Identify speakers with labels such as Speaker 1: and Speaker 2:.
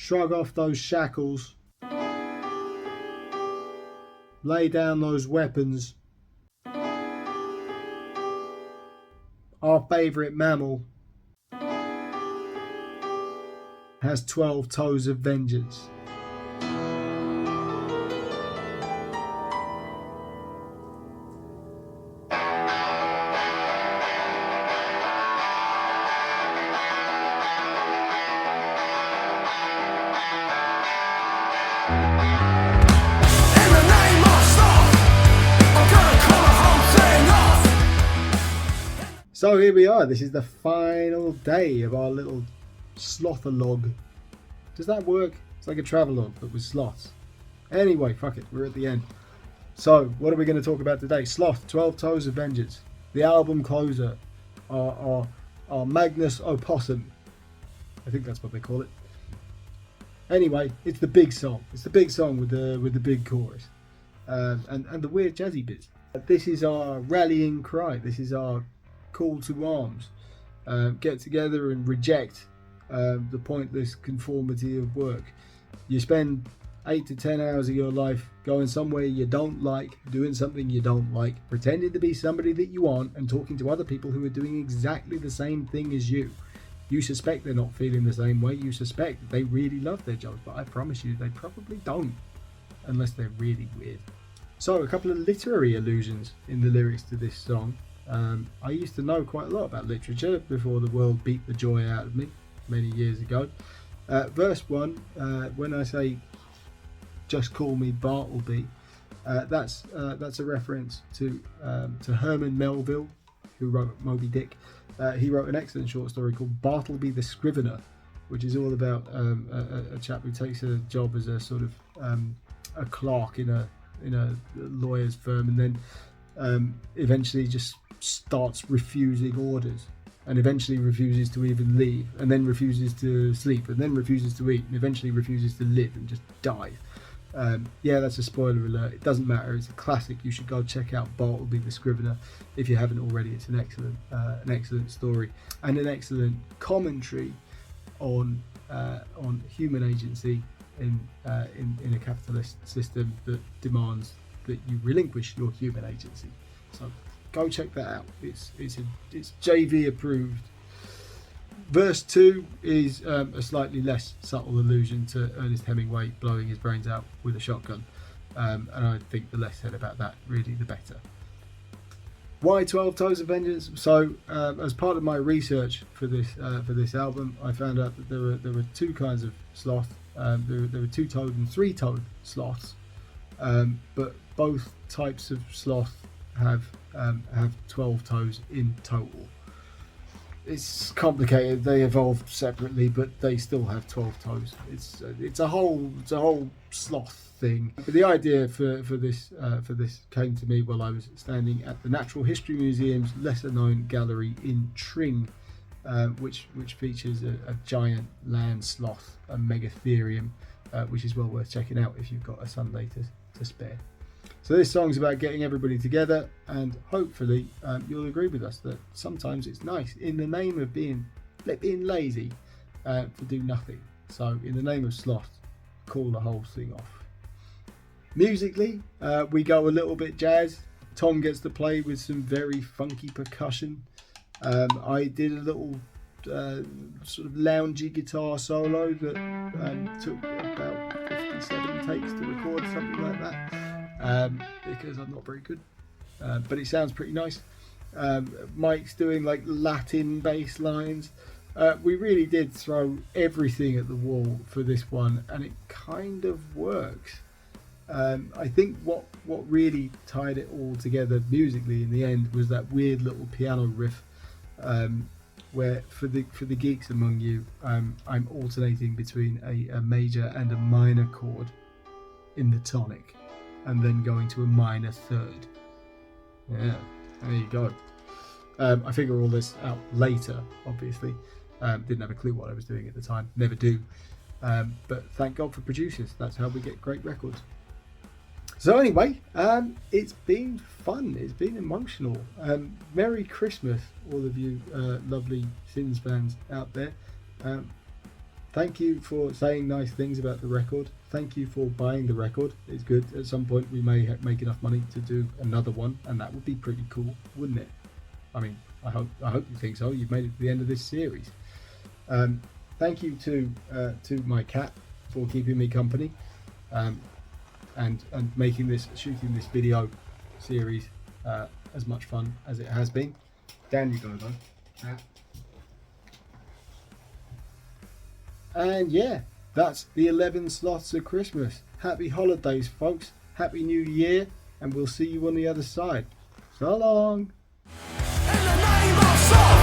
Speaker 1: Shrug off those shackles. Lay down those weapons. Our favourite mammal has 12 toes of vengeance. So here we are. This is the final day of our little sloth-a-log. Does that work? It's like a travelogue, but with sloths. Anyway, fuck it. We're at the end. So, what are we going to talk about today? Sloth, 12 Toes of Vengeance. The album closer. Our Magnus Opossum. I think that's what they call it. Anyway, it's the big song. It's the big song with the big chorus. And the weird jazzy bits. This is our rallying cry. This is our call to arms. Get together and reject the pointless conformity of work. You spend 8 to 10 hours of your life going somewhere you don't like, doing something you don't like, pretending to be somebody that you aren't, and talking to other people who are doing exactly the same thing as you. You suspect they're not feeling the same way. You suspect that they really love their jobs, but I promise you they probably don't, unless they're really weird. So, a couple of literary allusions in the lyrics to this song. I used to know quite a lot about literature before the world beat the joy out of me many years ago. Verse 1, when I say just call me Bartleby, that's a reference to Herman Melville, who wrote Moby Dick. He wrote an excellent short story called Bartleby the Scrivener, which is all about a chap who takes a job as a sort of a clerk in a lawyer's firm, and then eventually just starts refusing orders, and eventually refuses to even leave, and then refuses to sleep, and then refuses to eat, and eventually refuses to live and just dies. Yeah, that's a spoiler alert. It doesn't matter. It's a classic. You should go check out Bartleby the Scrivener if you haven't already. It's an excellent story and an excellent commentary on human agency in a capitalist system that demands that you relinquish your human agency. So go check that out. It's JV approved. Verse 2 is a slightly less subtle allusion to Ernest Hemingway blowing his brains out with a shotgun, and I think the less said about that, really, the better. Why 12 Toes of Vengeance? So, as part of my research for this album, I found out that there were two kinds of sloth. There were two-toed and three-toed sloths, but both types of sloth have 12 toes in total. It's complicated. They evolved separately, but they still have 12 toes. It's a whole sloth thing. But the idea for this came to me while I was standing at the Natural History Museum's lesser-known gallery in Tring, which features a giant land sloth, a megatherium, which is well worth checking out if you've got a Sunday to spare. So this song's about getting everybody together, and hopefully you'll agree with us that sometimes it's nice, in the name of being lazy, to do nothing. So in the name of sloth, call the whole thing off. Musically, we go a little bit jazz. Tom gets to play with some very funky percussion. I did a little sort of loungy guitar solo that took about 57 takes to record, something like that. Because I'm not very good, but it sounds pretty nice. Mike's doing like Latin bass lines. We really did throw everything at the wall for this one, and it kind of works. I think what really tied it all together musically in the end was that weird little piano riff, where for the geeks among you, I'm alternating between a major and a minor chord in the tonic, and then going to a minor third. Yeah, there you go. I figure all this out later, obviously. Didn't have a clue what I was doing at the time, never do. But thank God for producers, that's how we get great records. So anyway, it's been fun, it's been emotional. Merry Christmas, all of you lovely Sins fans out there. Thank you for saying nice things about the record. Thank you for buying the record. It's good. At some point, we may make enough money to do another one, and that would be pretty cool, wouldn't it? I mean, I hope you think so. You've made it to the end of this series. Thank you to my cat for keeping me company, and making shooting this video series as much fun as it has been. Down you go, though. Cat. And yeah, that's the 11 sloths of Christmas. Happy holidays, folks. Happy New Year, and we'll see you on the other side. So long. In the name of Sloth!